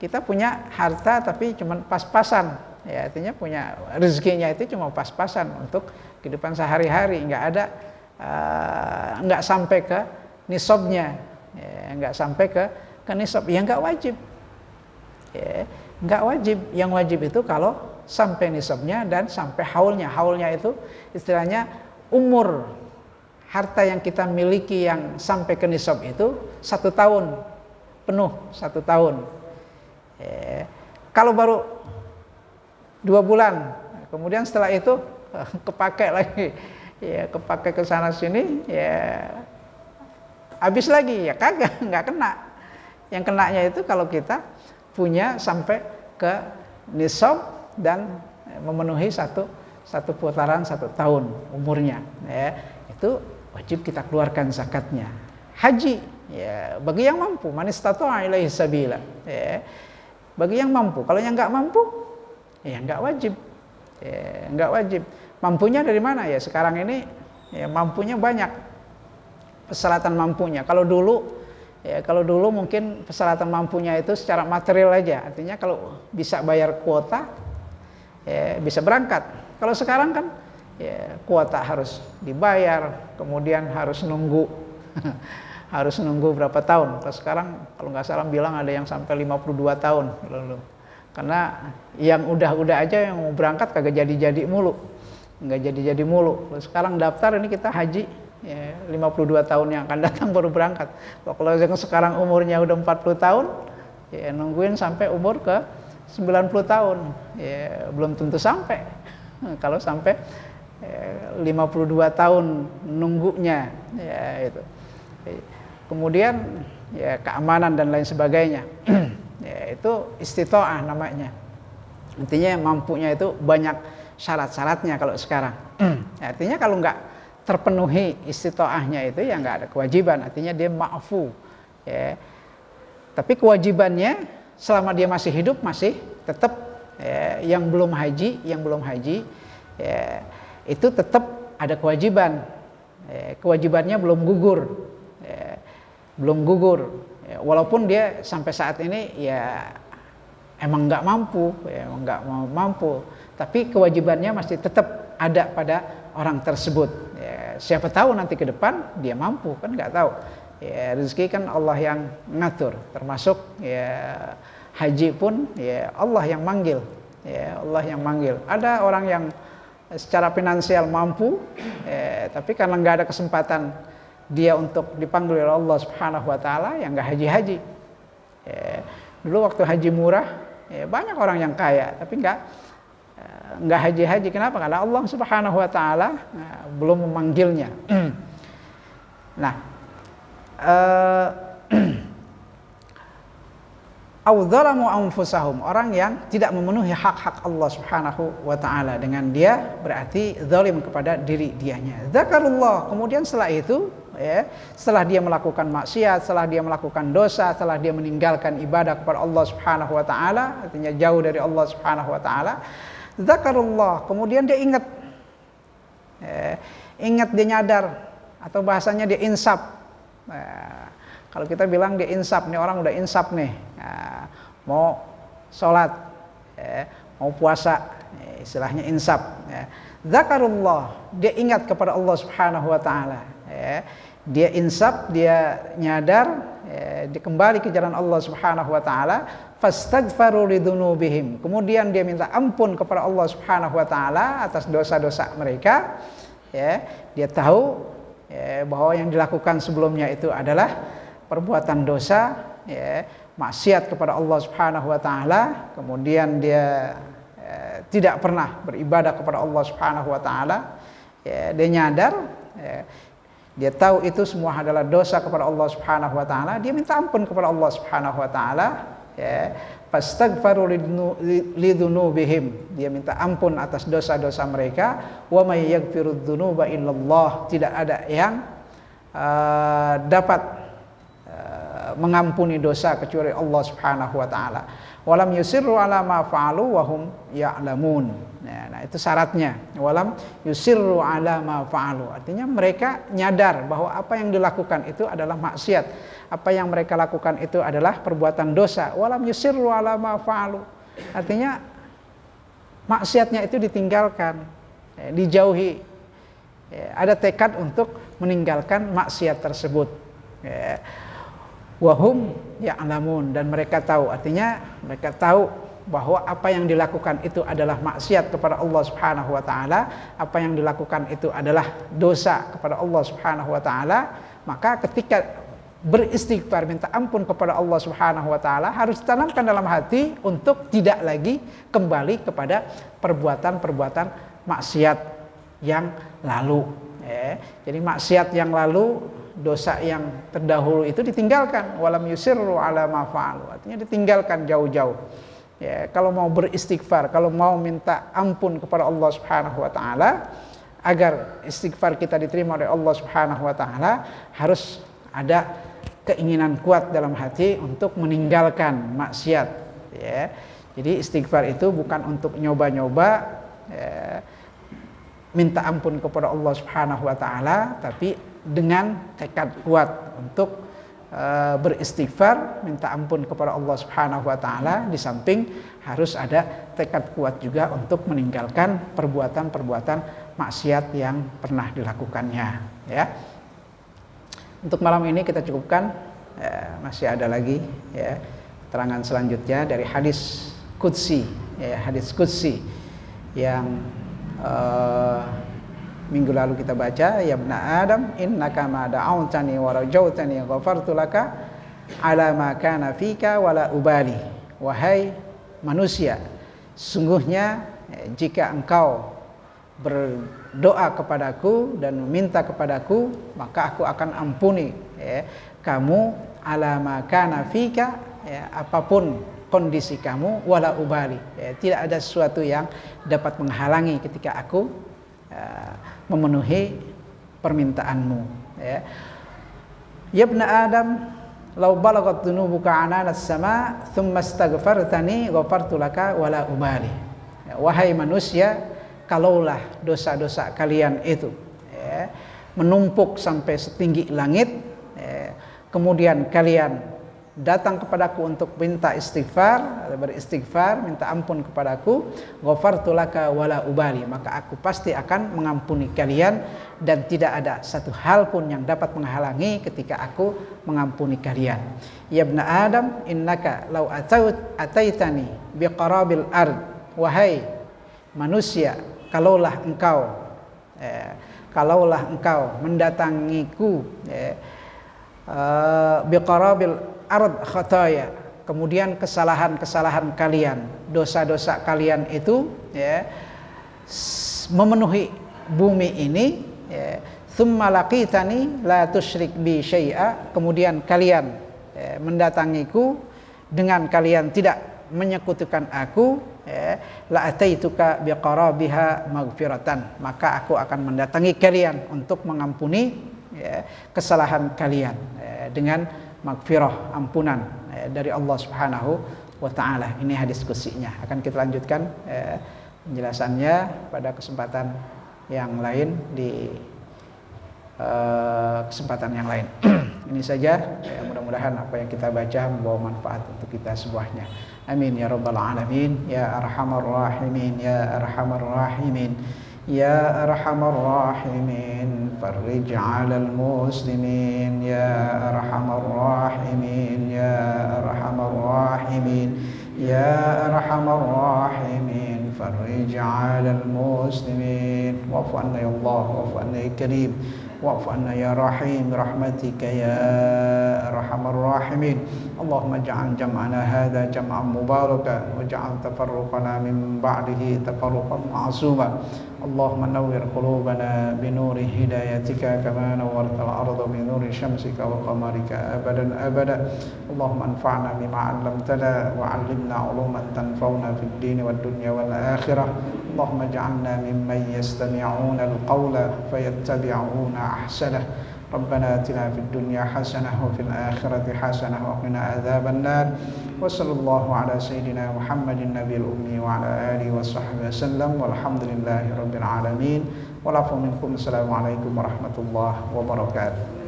Speaker 1: Kita punya harta tapi cuma pas-pasan. Artinya punya rezekinya itu cuma pas-pasan untuk kehidupan sehari-hari, nggak sampai ke nisabnya, nggak sampai ke nisab, ya nggak wajib, nggak wajib. Yang wajib itu kalau sampai nisabnya dan sampai haulnya. Haulnya itu istilahnya umur harta yang kita miliki yang sampai ke nisab itu 1 tahun penuh, 1 tahun. Kalau baru 2 bulan, kemudian setelah itu kepake lagi, kepake ke sana sini, habis lagi, kagak, nggak kena. Yang kenanya itu kalau kita punya sampai ke nisab dan memenuhi satu putaran 1 tahun umurnya, itu wajib kita keluarkan zakatnya. Haji, bagi yang mampu, man istata'a ilaihi sabila, bagi yang mampu. Kalau yang nggak mampu, nggak wajib. Nggak wajib. Mampunya dari mana? Sekarang ini mampunya banyak. Persyaratan mampunya. Kalau dulu mungkin persyaratan mampunya itu secara material aja. Artinya kalau bisa bayar kuota, bisa berangkat. Kalau sekarang kan kuota harus dibayar, kemudian harus nunggu harus nunggu berapa tahun. Kalau sekarang kalau nggak salah bilang ada yang sampai 52 tahun lalu. Karena yang udah aja yang mau berangkat kagak jadi mulu. Nggak jadi mulu. Sekarang daftar ini kita haji 52 tahun yang akan datang baru berangkat. Kalau yang sekarang umurnya udah 40 tahun, nungguin sampai umur ke 90 tahun. Belum tentu sampai. Kalau sampai 52 tahun nunggunya, itu. Kemudian keamanan dan lain sebagainya. Itu istita'ah namanya. Intinya mampunya itu banyak syarat-syaratnya kalau sekarang. Artinya kalau nggak terpenuhi istita'ahnya itu nggak ada kewajiban. Artinya dia ma'fu. Tapi kewajibannya selama dia masih hidup masih tetap yang belum haji itu tetap ada kewajiban. Kewajibannya belum gugur. Walaupun dia sampai saat ini emang nggak mampu, tapi kewajibannya masih tetap ada pada orang tersebut. Siapa tahu nanti ke depan dia mampu, kan nggak tahu. Ya, rezeki kan Allah yang ngatur, termasuk ya haji pun ya Allah yang manggil. Ya, Allah yang manggil. Ada orang yang secara finansial mampu, tapi karena nggak ada kesempatan dia untuk dipanggil oleh Allah Subhanahu Wa Taala, yang nggak haji-haji. Dulu waktu haji murah, banyak orang yang kaya, tapi nggak haji-haji. Kenapa? Karena Allah Subhanahu Wa Taala belum memanggilnya. Nah, audzalamu anfusahum, orang yang tidak memenuhi hak-hak Allah Subhanahu wa taala, dengan dia berarti zalim kepada diri dianya. Dzakarullah, kemudian setelah itu ya, setelah dia melakukan maksiat, setelah dia melakukan dosa, setelah dia meninggalkan ibadah kepada Allah Subhanahu wa taala, artinya jauh dari Allah Subhanahu wa taala, dzakarullah, kemudian dia ingat. Ingat, dia nyadar, atau bahasanya dia insaf. Kalau kita bilang dia insaf, nih orang udah insaf nih, mau sholat, mau puasa, istilahnya insaf. Dzakarullah, dia ingat kepada Allah Subhanahu Wa Taala. Dia insaf, dia nyadar, dia kembali ke jalan Allah Subhanahu Wa Taala. Fastaghfaru lidzunubihim, kemudian dia minta ampun kepada Allah Subhanahu Wa Taala atas dosa-dosa mereka. Dia tahu bahwa yang dilakukan sebelumnya itu adalah perbuatan dosa, maksiat kepada Allah Subhanahu wa taala, kemudian dia tidak pernah beribadah kepada Allah Subhanahu wa taala. Dia nyadar, dia tahu itu semua adalah dosa kepada Allah Subhanahu wa taala, dia minta ampun kepada Allah Subhanahu wa taala. Fastaghfaru lidzunubihim, dia minta ampun atas dosa-dosa mereka. Wa may yaghfirudz dzunuba illallah, tidak ada yang dapat mengampuni dosa kecuali Allah Subhanahu wa taala. Walam yusirru ala ma fa'alu wa hum ya'lamun. Nah, itu syaratnya. Walam yusirru ala ma fa'alu. Artinya mereka nyadar bahwa apa yang dilakukan itu adalah maksiat. Apa yang mereka lakukan itu adalah perbuatan dosa. Walam yusirru ala ma fa'alu. Artinya maksiatnya itu ditinggalkan, dijauhi. Ada tekad untuk meninggalkan maksiat tersebut. Wahum ya'lamun, dan mereka tahu, artinya mereka tahu bahwa apa yang dilakukan itu adalah maksiat kepada Allah Subhanahu wa taala, apa yang dilakukan itu adalah dosa kepada Allah Subhanahu wa taala. Maka ketika beristighfar, minta ampun kepada Allah Subhanahu wa taala, harus ditanamkan dalam hati untuk tidak lagi kembali kepada perbuatan-perbuatan maksiat yang lalu. Jadi maksiat yang lalu, dosa yang terdahulu itu ditinggalkan. Walam yusirru ala ma fa'alu, artinya ditinggalkan jauh-jauh. Kalau mau beristighfar, kalau mau minta ampun kepada Allah Subhanahu wa taala, agar istighfar kita diterima oleh Allah Subhanahu wa taala, harus ada keinginan kuat dalam hati untuk meninggalkan maksiat. Jadi istighfar itu bukan untuk nyoba-nyoba minta ampun kepada Allah Subhanahu wa taala, tapi dengan tekad kuat untuk beristighfar, minta ampun kepada Allah Subhanahu wa taala. Di samping harus ada tekad kuat juga untuk meninggalkan perbuatan-perbuatan maksiat yang pernah dilakukannya, ya. Untuk malam ini kita cukupkan, masih ada lagi keterangan selanjutnya dari hadis qudsi, hadis qudsi yang minggu lalu kita baca. Ya ibna Adam, innaka ma da'awtani wa rajautani ghafartu laka ala ma kana fika wala ubali. Wahai manusia, sungguhnya jika engkau berdoa kepadaku dan meminta kepadaku, maka aku akan ampuni kamu ala ma kana fika, apapun kondisi kamu, wala ubali, tidak ada sesuatu yang dapat menghalangi ketika aku memenuhi permintaanmu. Ya ibna Adam, law balagat dhunubuka ananas sama thumma astaghfartani ghafartu laka wala ubali. Wahai manusia, kalaulah dosa-dosa kalian itu menumpuk sampai setinggi langit, kemudian kalian datang kepadaku untuk minta istighfar, beristighfar, minta ampun kepadaku, ghafartu laka wala ubali, maka aku pasti akan mengampuni kalian dan tidak ada satu hal pun yang dapat menghalangi ketika aku mengampuni kalian. Ya ibna Adam, innaka law ataitani biqarabil ard, wahai manusia, kalaulah engkau mendatangiku biqarabil ard khataya, kemudian kesalahan-kesalahan kalian, dosa-dosa kalian itu memenuhi bumi ini, thumma laqitani la tusyrik bi syai'a, kemudian kalian mendatangiku dengan kalian tidak menyekutukan aku, la ataituka biqarabiha maghfiratan, maka aku akan mendatangi kalian untuk mengampuni kesalahan kalian dengan maghfirah, ampunan dari Allah Subhanahu wa taala. Ini hadis qudsinya. Akan kita lanjutkan penjelasannya pada kesempatan yang lain, di kesempatan yang lain. Ini saja, mudah-mudahan apa yang kita baca membawa manfaat untuk kita semuanya. Amin ya rabbal alamin, ya arhamar rahimin, ya arhamar rahimin, ya arhamar rahimin, farrij 'alal muslimin, ya arhamar rahimin, ya arhamar rahimin, ya arhamar rahimin, farrij 'alal muslimin, wa'fu 'anna ya Allah, wa'fu 'anna ya Karim, wa'fu 'anna ya Rahim, rahmatika ya arhamar rahimin. Allahumma ja'al jam'ana hadha jam'an mubaraka, wa ja'al tafarruqana min ba'dihi tafarruqan ma'suma. Allahumma nawwir qulubana bi nuri hidayatika kama nawwartal arda bi nuri syamsika wa qamarika abadan abada. Allahumma anfa'na bima 'allamtana wa 'allimna 'uluman tanfa'una fid din wad dunya wal akhirah. Allahumma ij'alna mimman yastami'una al-qawla fayattabi'una ahsanah. Rabbana atina fid dunya hasanah wa fil akhirati hasanah wa qina adzabannar. Wa sallallahu ala sayyidina Muhammadin nabiyil ummi wa ala alihi wa sahbihi wasallam, walhamdulillahi rabbil alamin. Wa lafu minkum. Assalamualaikum warahmatullahi wabarakatuh.